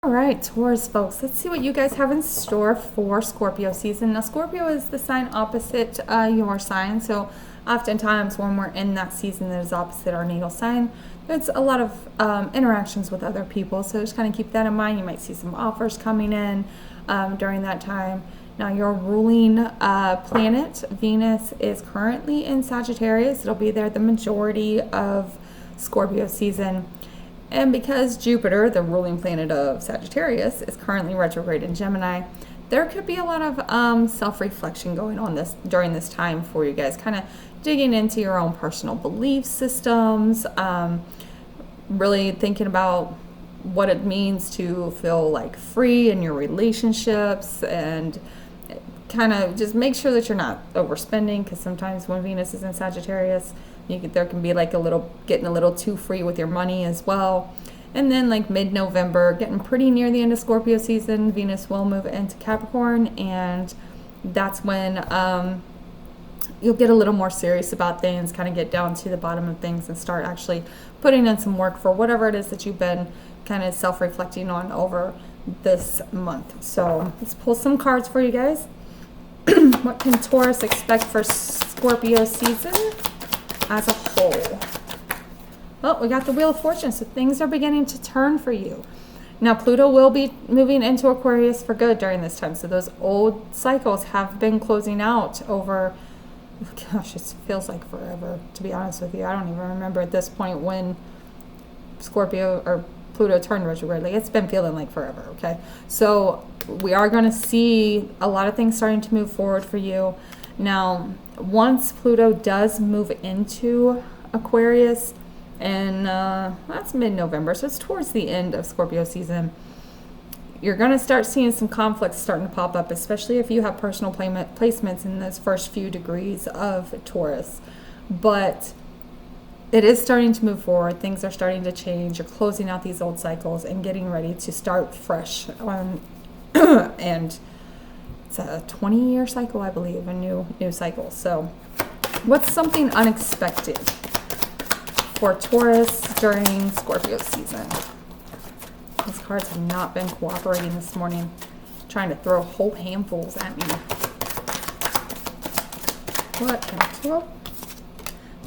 All right, Taurus folks, let's see what you guys have in store for Scorpio season. Now, Scorpio is the sign opposite your sign, so oftentimes when we're in that season that is opposite our natal sign, it's a lot of interactions with other people, so just kind of keep that in mind. You might see some offers coming in during that time. Now, your ruling planet, Venus, is currently in Sagittarius. It'll be there the majority of Scorpio season. And because Jupiter, the ruling planet of Sagittarius, is currently retrograde in Gemini, there could be a lot of self-reflection going on during this time for you guys, kind of digging into your own personal belief systems, really thinking about what it means to feel like free in your relationships, and kind of just make sure that you're not overspending, because sometimes when Venus is in Sagittarius, there can be like getting a little too free with your money as well. And then like mid-November, getting pretty near the end of Scorpio season, Venus will move into Capricorn, and that's when you'll get a little more serious about things, kind of get down to the bottom of things and start actually putting in some work for whatever it is that you've been kind of self-reflecting on over this month. So let's pull some cards for you guys. What can Taurus expect for Scorpio season as a whole? Well, we got the Wheel of Fortune, so things are beginning to turn for you. Now, Pluto will be moving into Aquarius for good during this time, so those old cycles have been closing out over, gosh, it feels like forever, to be honest with you. I don't even remember at this point when Scorpio or Pluto turned retrograde. Like, it's been feeling like forever, okay? So we are going to see a lot of things starting to move forward for you. Now, once Pluto does move into Aquarius, and that's mid-November, so it's towards the end of Scorpio season, you're going to start seeing some conflicts starting to pop up, especially if you have personal placements in those first few degrees of Taurus. But it is starting to move forward. Things are starting to change. You're closing out these old cycles and getting ready to start fresh. And it's a 20-year cycle, I believe, a new cycle. So what's something unexpected for Taurus during Scorpio season? These cards have not been cooperating this morning, trying to throw whole handfuls at me. What can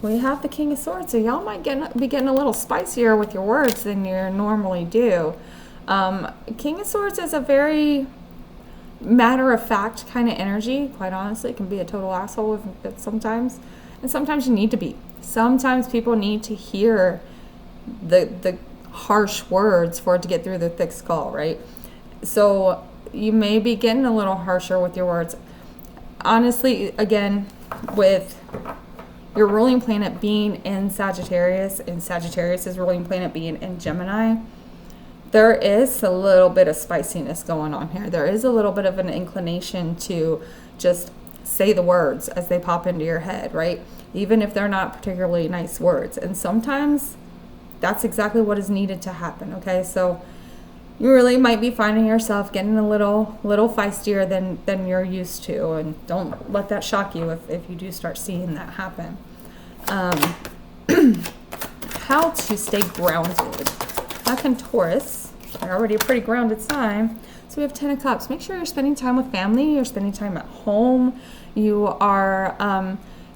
we have the King of Swords, so y'all might be getting a little spicier with your words than you normally do. King of Swords is a very matter-of-fact kind of energy. Quite honestly, it can be a total asshole sometimes, and sometimes you need to be. Sometimes people need to hear the harsh words for it to get through the thick skull, right? So you may be getting a little harsher with your words. Honestly, again, with your ruling planet being in Sagittarius, and Sagittarius' ruling planet being in Gemini, there is a little bit of spiciness going on here. There is a little bit of an inclination to just say the words as they pop into your head, right? Even if they're not particularly nice words. And sometimes that's exactly what is needed to happen, okay? So you really might be finding yourself getting a little feistier than you're used to, and don't let that shock you if you do start seeing that happen. How to stay grounded. How can Taurus, they're already a pretty grounded sign, so we have 10 of Cups. Make sure you're spending time with family, you're spending time at home, you are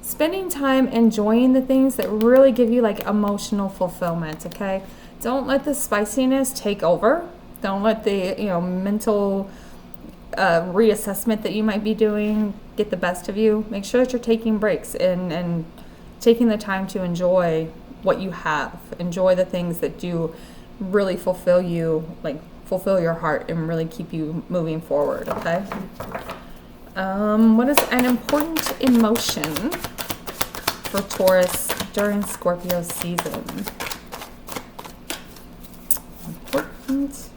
spending time enjoying the things that really give you like emotional fulfillment, okay? Don't let the spiciness take over. Don't let the mental reassessment that you might be doing get the best of you. Make sure that you're taking breaks and taking the time to enjoy what you have. Enjoy the things that do really fulfill you, like fulfill your heart and really keep you moving forward, okay? What is an important emotion for Taurus during Scorpio season? Important.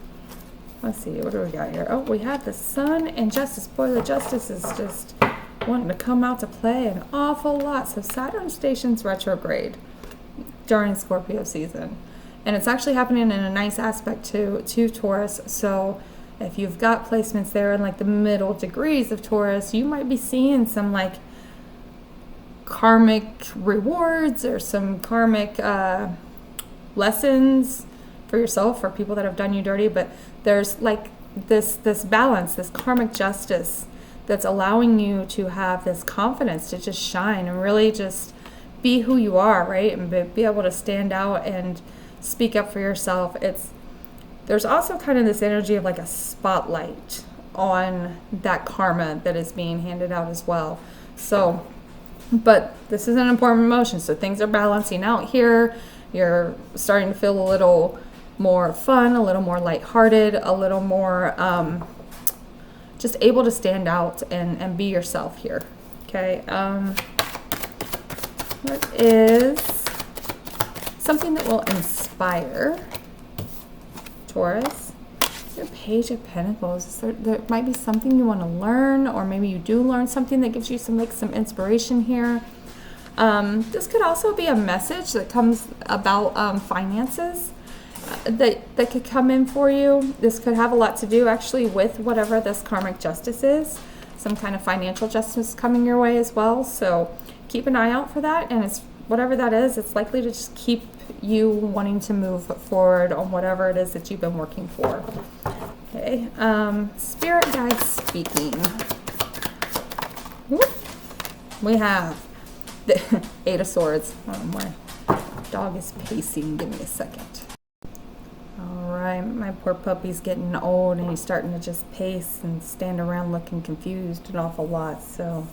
Let's see, what do we got here? Oh, we have the Sun and Justice. Boy, the Justice is just wanting to come out to play an awful lot. So Saturn stations retrograde during Scorpio season. And it's actually happening in a nice aspect to Taurus. So if you've got placements there in like the middle degrees of Taurus, you might be seeing some like karmic rewards or some karmic lessons for yourself, for people that have done you dirty, but there's like this balance, this karmic justice that's allowing you to have this confidence to just shine and really just be who you are, right? And be able to stand out and speak up for yourself. There's also kind of this energy of like a spotlight on that karma that is being handed out as well. So, but this is an important emotion, so things are balancing out here. You're starting to feel a little more fun, a little more lighthearted, a little more just able to stand out and be yourself here. Okay. What is something that will inspire Taurus? Your Page of Pentacles. There might be something you want to learn, or maybe you do learn something that gives you some inspiration here. This could also be a message that comes about finances that could come in for you. This could have a lot to do actually with whatever this karmic justice is. Some kind of financial justice coming your way as well. So keep an eye out for that, and it's whatever that is, it's likely to just keep you wanting to move forward on whatever it is that you've been working for. Okay, spirit guides speaking. Whoop. We have the Eight of Swords. Oh, my dog is pacing. Give me a second. All right, my poor puppy's getting old and he's starting to just pace and stand around looking confused an awful lot. So,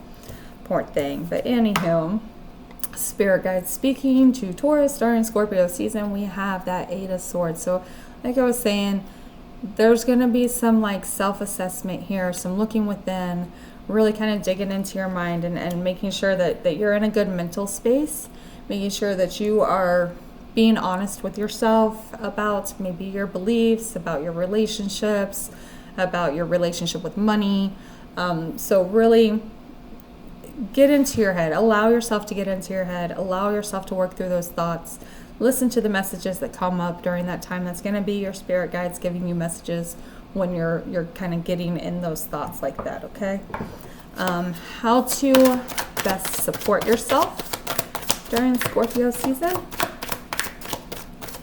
poor thing. But anywho, spirit guides speaking to Taurus during Scorpio season. We have that Eight of Swords. So, like I was saying, there's going to be some like self-assessment here, some looking within, really kind of digging into your mind and making sure that you're in a good mental space, making sure that you are being honest with yourself about maybe your beliefs, about your relationships, about your relationship with money. So really get into your head, allow yourself to get into your head, allow yourself to work through those thoughts. Listen to the messages that come up during that time. That's going to be your spirit guides giving you messages when you're kind of getting in those thoughts like that, okay? How to best support yourself during Scorpio season.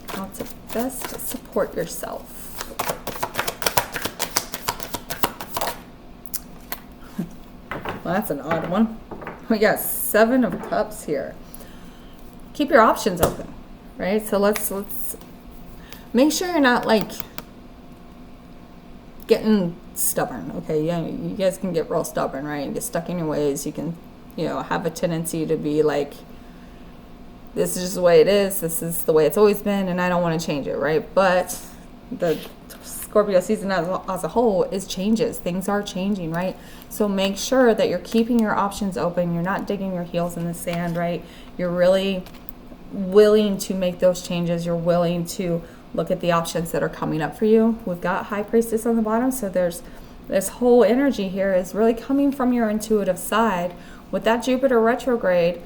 How to best support yourself. Well, that's an odd one. We got Seven of Cups here. Keep your options open, right? So let's make sure you're not like getting stubborn, okay? Yeah, you guys can get real stubborn, right? And get stuck in your ways. You can, have a tendency to be like, this is just the way it is. This is the way it's always been, and I don't want to change it, right? But the Scorpio season as a whole is changes. Things are changing, right? So make sure that you're keeping your options open. You're not digging your heels in the sand, right? You're really willing to make those changes. You're willing to look at the options that are coming up for you. We've got High Priestess on the bottom, so there's this whole energy here is really coming from your intuitive side. With that Jupiter retrograde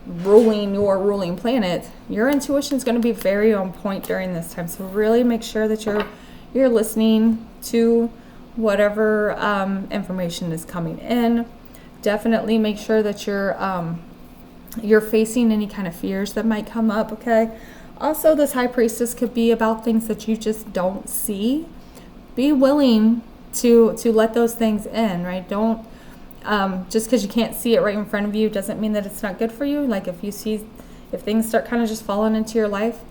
ruling your ruling planet, your intuition is going to be very on point during this time. So really make sure that you're listening to whatever information is coming in. Definitely make sure that you're facing any kind of fears that might come up, okay? Also, this High Priestess could be about things that you just don't see. Be willing to let those things in, right? Don't just because you can't see it right in front of you doesn't mean that it's not good for you. Like if things start kind of just falling into your life,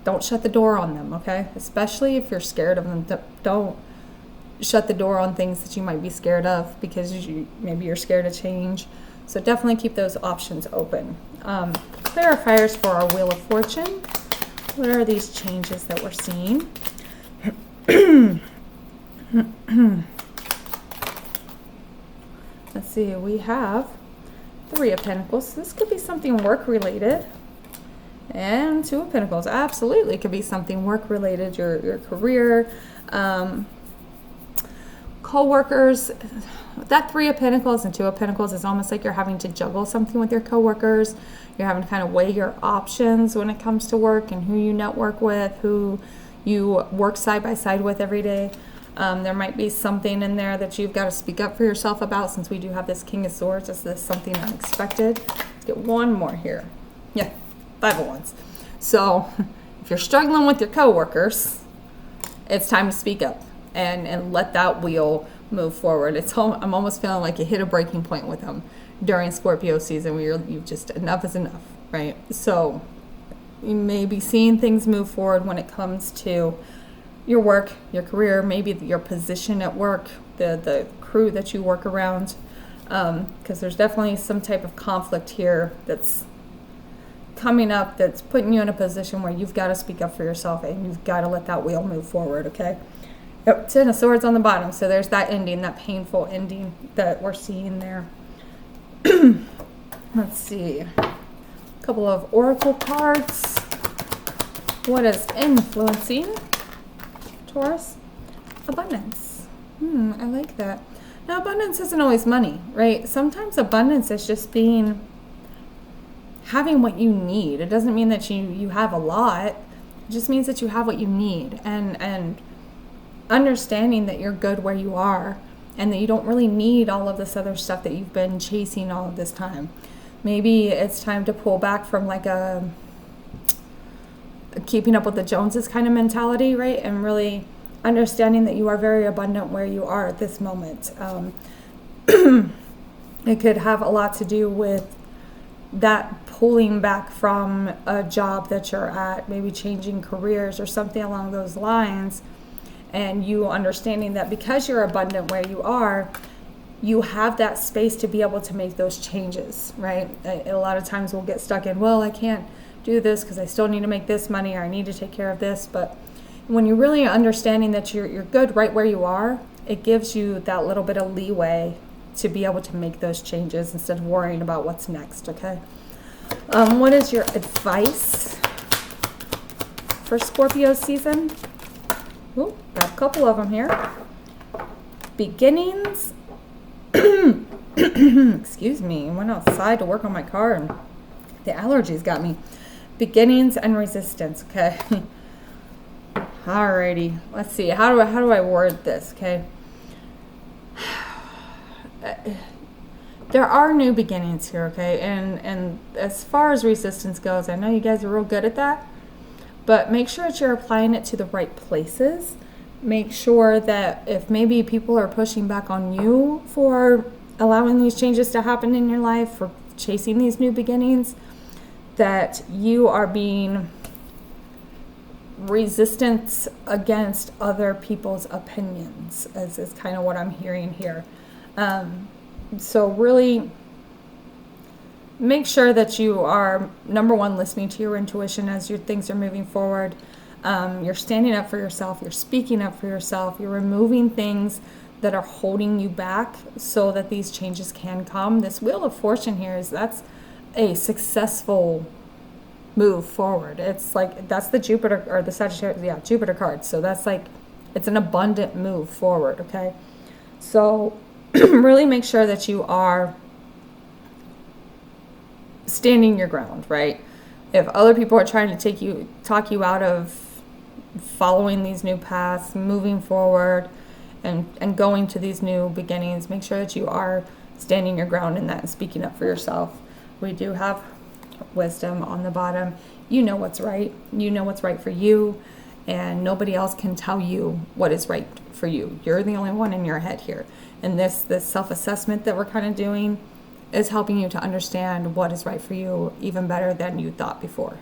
don't shut the door on them, okay? Especially if you're scared of them. Don't shut the door on things that you might be scared of because maybe you're scared of change. So definitely keep those options open. Clarifiers for our Wheel of Fortune. What are these changes that we're seeing? Let's see, we have Three of Pentacles. This could be something work-related. And Two of Pentacles, absolutely could be something work-related, your career, co-workers. That Three of Pentacles and Two of Pentacles is almost like you're having to juggle something with your co-workers. You're having to kind of weigh your options when it comes to work and who you network with, who you work side by side with every day. There might be something in there that you've got to speak up for yourself about, since we do have this King of Swords. Is this something unexpected? Let's get one more here. Yeah, Five of Wands. So If you're struggling with your coworkers, it's time to speak up and let that wheel move forward. I'm almost feeling like you hit a breaking point with them during Scorpio season where you just, enough is enough, right? So you may be seeing things move forward when it comes to your work, your career, maybe your position at work, the crew that you work around, because there's definitely some type of conflict here that's coming up that's putting you in a position where you've got to speak up for yourself and you've got to let that wheel move forward, okay? Yep, Ten of Swords on the bottom, so there's that ending, that painful ending that we're seeing there. Let's see. A couple of oracle cards. What is influencing Taurus? Abundance. I like that. Now, abundance isn't always money, right? Sometimes abundance is just having what you need. It doesn't mean that you have a lot. It just means that you have what you need, and understanding that you're good where you are and that you don't really need all of this other stuff that you've been chasing all of this time. Maybe it's time to pull back from like a keeping up with the Joneses kind of mentality, right? And really understanding that you are very abundant where you are at this moment. It could have a lot to do with that pulling back from a job that you're at, maybe changing careers or something along those lines, and you understanding that because you're abundant where you are, you have that space to be able to make those changes, right? A lot of times we'll get stuck in, well, I can't do this because I still need to make this money, or I need to take care of this. But when you're really understanding that you're good right where you are, it gives you that little bit of leeway to be able to make those changes instead of worrying about what's next, okay? What is your advice for Scorpio season? Ooh, got a couple of them here. Beginnings. Excuse me. I went outside to work on my car and the allergies got me. Beginnings and resistance, okay? Alrighty. Let's see. How do I word this, okay? There are new beginnings here, okay? And as far as resistance goes, I know you guys are real good at that, but make sure that you're applying it to the right places. Make sure that if maybe people are pushing back on you for allowing these changes to happen in your life, for chasing these new beginnings, that you are being resistant against other people's opinions, is kind of what I'm hearing here. So really make sure that you are, number one, listening to your intuition as your things are moving forward. You're standing up for yourself. You're speaking up for yourself. You're removing things that are holding you back so that these changes can come. This Wheel of Fortune here that's a successful move forward. It's like, that's the Jupiter or the Sagittarius, Jupiter card. So that's like, it's an abundant move forward, okay? So really make sure that you are standing your ground, right? If other people are trying to talk you out of following these new paths, moving forward, and going to these new beginnings, make sure that you are standing your ground in that and speaking up for yourself. We do have wisdom on the bottom. You know what's right. You know what's right for you, and nobody else can tell you what is right for you. You're the only one in your head here. And this self-assessment that we're kind of doing is helping you to understand what is right for you even better than you thought before.